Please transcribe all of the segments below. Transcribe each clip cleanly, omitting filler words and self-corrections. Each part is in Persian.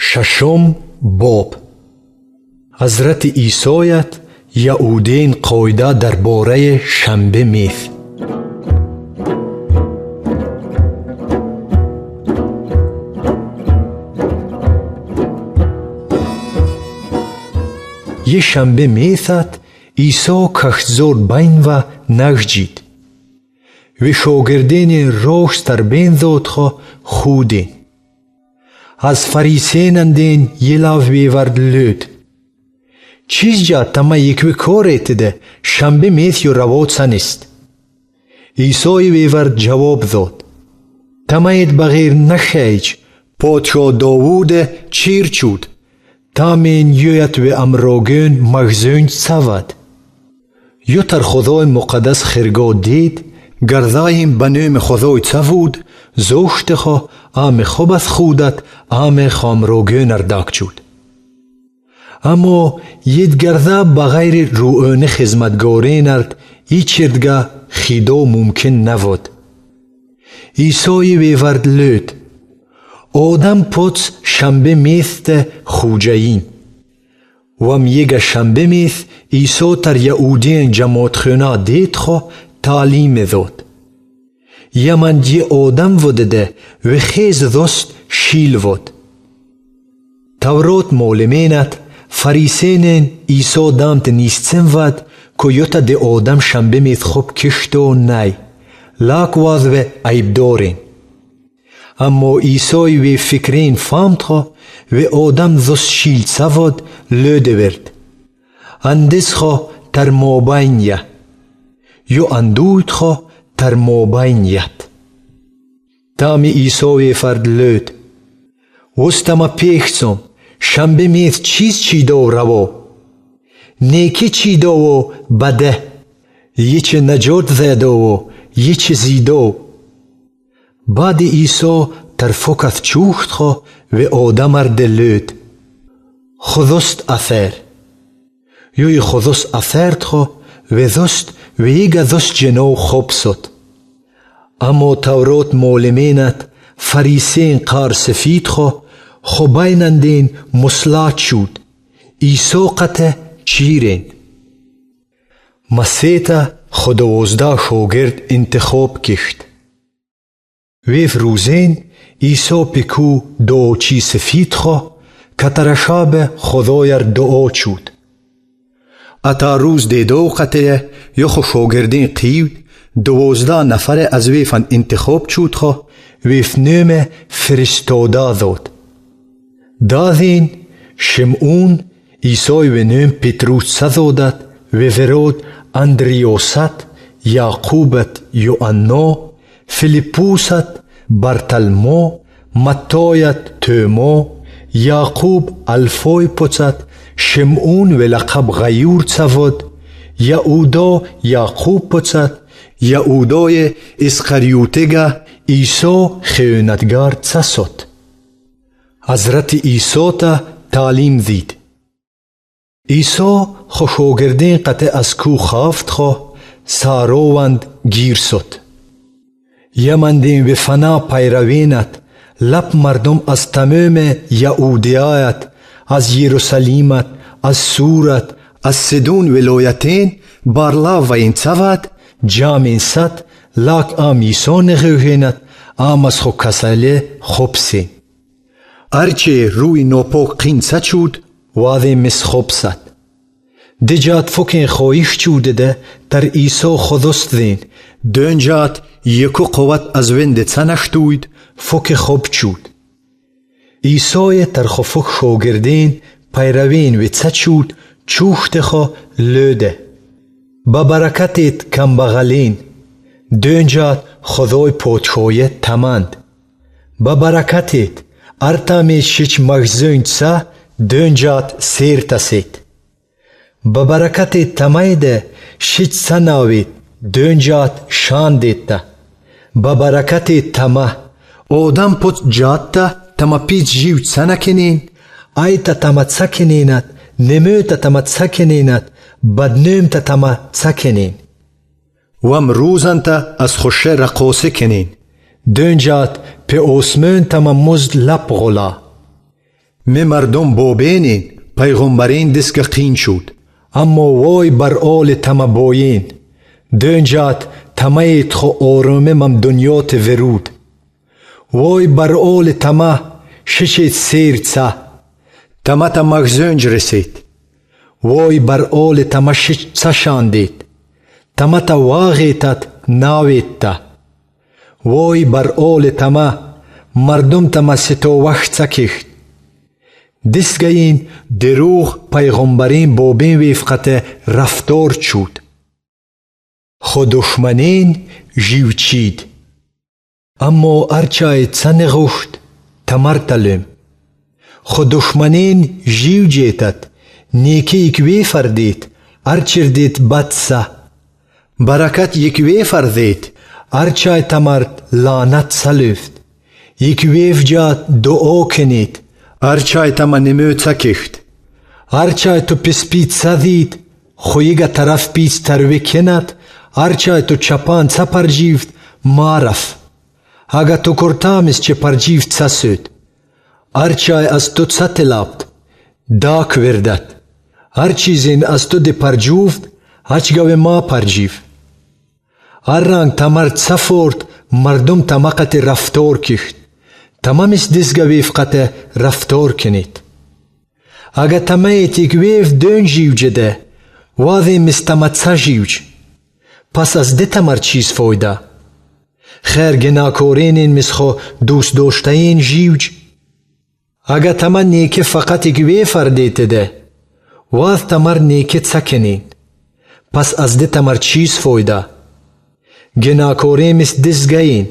ششم باب. حضرت عیسایت یهودین قاعده درباره شنبه میث. یه شنبه میثت عیسی کشزور بین و نگجید و شاگردین روش تر بین زود خو خودین. از فریسینندین یه لاف بیورد لود. چیز جا تما یکوی کار ایتده شنبه میث یو رواد سنست. عیسی بیورد جواب داد. تما ایت بغیر نخیج پادشاه داوود چیر چود تامین یویت و امروگون مغزون سود. یو تر خدای مقدس خرگاه دید گردایم بنوم خدای سود زوشت خو آم خوب از خودت آم خامروگون ارداک چود. اما ید گرده بغیر روان خزمتگاری نرد ای چردگه خیدا ممکن نبود. عیسی بیورد لود. آدم پوچ شنبه میث خوجهین. وم یگه شنبه میث عیسی تر یهودین جماعت خونه دید خو تعلیم داد. یمن یه آدم ودده و خیز دست شیل ود. تورات معلمینت فریسینین عیسی دامت نیستن ود که یوتا ده آدم شنبه میث خوب کشتو نی لاک واز و عیب دارین. اما عیسی و فکرین فهمد خو و آدم دست شیل سود لوده ورد. اندس خو تر مابین یه یو اندوید خو تر مابین ید. تامی عیسی فرد لود. وستما پیخسم شنبه میث چی دو رو نیکی چی دو و بده یچ نجات زده و یچ زیدو. بعد عیسی تر فکت چوخت خو و آدم ارد لود. خودست اثر یوی خودست اثرد خو و دست و یگه دست جنو خوب سد. اما تورات معلمینت فریسین قار سفید خو بینندین مسلات شود. عیسی قطع چیرین. مسیح خداوزده شاگرد انتخاب کشت. ویف روزین عیسی پکو دو چی سفید خو کترشاب خدایر دعا چود. اتا روز دیدو قطع یو خو شاگردین قیود 12 نفر از ویفن انتخاب چود خو ویف نوم فرستاده داد. دادین شمعون عیسی و نوم پتروس سزادت و ورود اندریوست یعقوبت یوحنا فیلیپوست برتلمو متایت توما یعقوب الفای پوچت شمعون و لقب غیور سود یهودا یعقوب پوچت یهودای اسخریوتگه عیسی خیانتگر سسد. حضرت عیسی تا تعلیم دید. عیسی خو شاگردین قطع از کو خافت خو ساروند گیر سد. یمندین و فنا پیروینت لب مردم از تمام یهودیایت از یروشلیمت از سورت از سدون ولایتین بارلا و این سود جامین ست لاک آم عیسی نخوهینت آم از خو کساله خوب سین. ارچه روی نوپاک قین ست چود واده مس خوب ست. دجات فکین خواهیش چوده ده تر عیسی خودست دین دنجات یکو قوت از وند سنشتوید فک خوب چود. عیسی تر خو فک شاگردین پیروین و ست چود چوخت خو لوده. با برکتت کم بغلین دنجات خدای پادشاهی تمند. با برکتت ارتامی شش مغزون سا دنجات سیر تسید. با برکت تمایده شش سناوید دنجات شان دیتا. با برکت تما آدم پوچ جاتا تما پیچ جیوت سنکنین آیتا تما سکنینت نموتا تما سکنینت بدنوم تا تما سکنین. وم روزن تا از خوشه رقاصه کنین دنجات په اوسمن تما مزد لپ غلا می مردم بابینین پیغمبرین دسک قین شد. اما وای بر آل تما بوین دنجات تمایت خو آرامه مم دنیات ورود. وای بر آل تما ششت سیر چه تما تا مغزنج رسید. وای بر آل تما شش چه شاندید تما تا واغیتت ناوید تا. وای بر آل تما مردم تما ستو وقت چه کشت. دستگین دروغ پیغمبرین بابین وفقت رفتار چود. خود دشمنین جیو چید. اما ارچای چنه غشت تمر تلم. خود دشمنین جیو جیتت نیکی یک فردید ارچردید بدسه. برکت یک فردید ارچای تمرد لعنت سلفت. یک ویف جات دعا کنید ارچای تما نمو چکشت. ارچای تو پس پیت سدید خویگا طرف پیت تروی کند. ارچای تو چپان چه پرجیفت معرف. اگه تو کرتامس چه پرجیفت چه سود. ارچای از تو چه تلابد داک وردد. هر چیزین از تو دی پرجوفت هچگاه ما پرجیف. هر رنگ تمر چه فورد مردم تمقت رفتار کشت. تمامش دستگاه وفقت رفتار کنید. اگه تمایت یک ویف دون جیو جده واضح مستمت سا جیوج پس از ده تمر چیز فایده. خیر گناکورینین مسخو دوست داشتین جیوج. اگه تمر نیکه فقط یک ویف فردیت ده واضح تمر نیکه چکنین پس از ده تمر چیز فایده. گناکورین مس دستگاهین.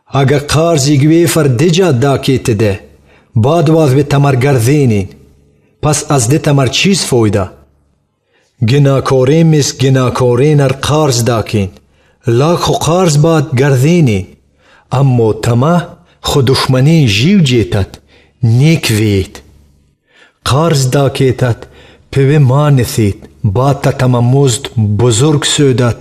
اگه قارز یک ویفر دجا داکیت ده بعد واز به تمر گردینین پس از ده تمر چیز فایده. گناکورین مس گناکورین ار قارز داکین لاخو قارز بعد گردینین. اما تما خود دشمنین جیو جیتت نیک وید. قارز داکیتت پیوه ما نثید بعد تا تما مزد بزرگ سودت.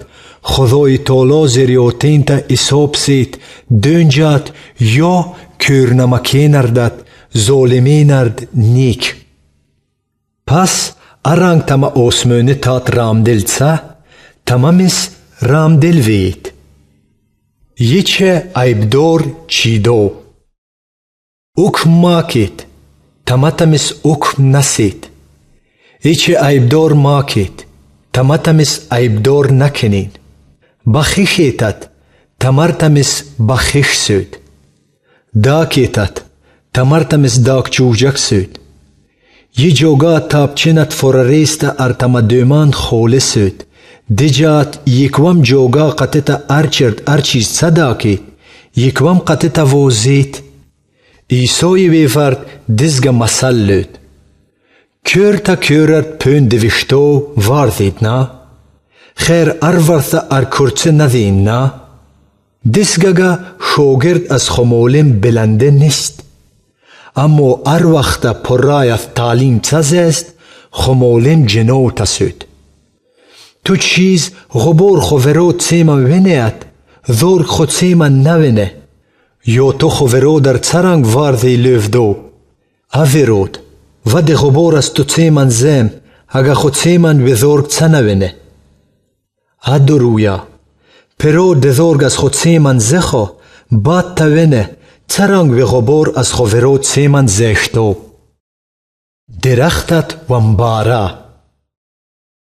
خدای تعالی زریاتین تا حساب سید دنجات یا کورنمکی نردد ظالمی نرد نیک. پس ارنگ تما آسمونه تات رامدل چه تمامس رامدل وید. یچه عیبدار چیدو اکم ماکید تما تمس اکم نسید. یچه عیبدار ماکید تما تمس عیبدار نکنین. بخیشیتت تمر تمس بخیش سود. داکیتت تمر تمس داک چوجک سود. یه جوگا تابچینت فرریست ارتما دومان خوله سود. دجات یکوام جوگا قطعتا ارچرد ارچیز صداکید یکوام قطعتا ووزید. ایسای ویفرد دزگا مسل لود. کور تا کورت پون دوشتو واردید نا؟ خیر ارورثا ارکرچه ندین نا؟ دستگاه شوگرد از خمولم بلنده نیست. اما ار وقت پرایت تعلیم تزست خمولم جنو تسود. تو چیز غبور خوورو سیما وینید ذور خود سیما نوینه. یا تو خوورو در چرنگ واردی لوف دو اویرود و دی غبور از تو سیما زم اگه خود سیما وذورگ چه نوینه. ادو رویا پرو دزورگ از خود سیمن زخو باد تاوینه چرنگ و غبور از خوورو سیمن زشتو. درختت ومبارا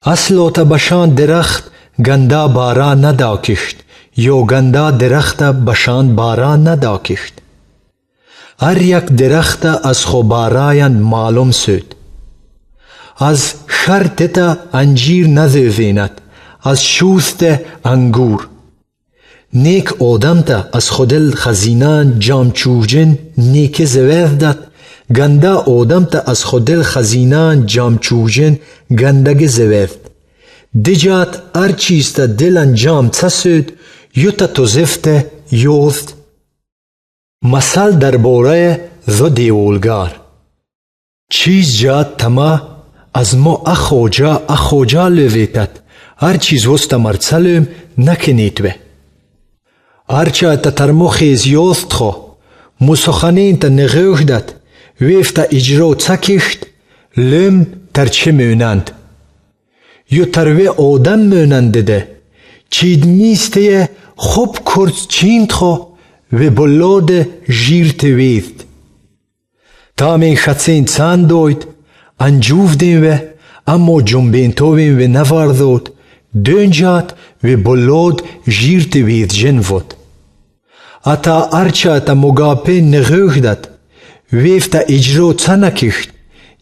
اصلو تا بشان درخت گندا بارا نداکشت یا گندا درخت بشان بارا نداکشت. هر یک درخت از خو باراین معلوم سود. از شرطتا انجیر نزویند از شوست انگور. نیک آدم تا از خودل خزینان جام چوجن نیک زویدد. گندا آدم تا از خودل خزینان جام چوجن گندگ زوید. دجات ار چیز تا دلن جام تسود یوتا توزفت یوست. مثال در باره ذو دیولگار. چیز جات تما از ما اخوجا لویتد. هر چیز وسط مرسلم نکنید به. هر چه تا ترمو خیزیوست خو مسخنین تا نغوش داد ویفتا اجرا چکیشت لم تر چه مونند یو تروی آدم مونند ده چید نیسته خوب کرد چیند خو و بلاد جیرت ویست تا من خطسین چند دوید انجوف دین و اما جنبین توین و نواردود دönجات و بلاد جیرت ویست جن ود اتا ارچا اتا مگاپه نغوخ داد ویفتا اجرا چنکیشت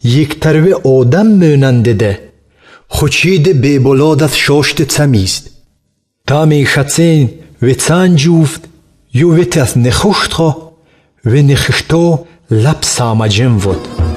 یک تروی آدم مونند ده خوچید به بلادت شاشت چمیست تا می خطسین و چند جوفت یو ویتت نخوشت خو و نخشتو لب سامجن ود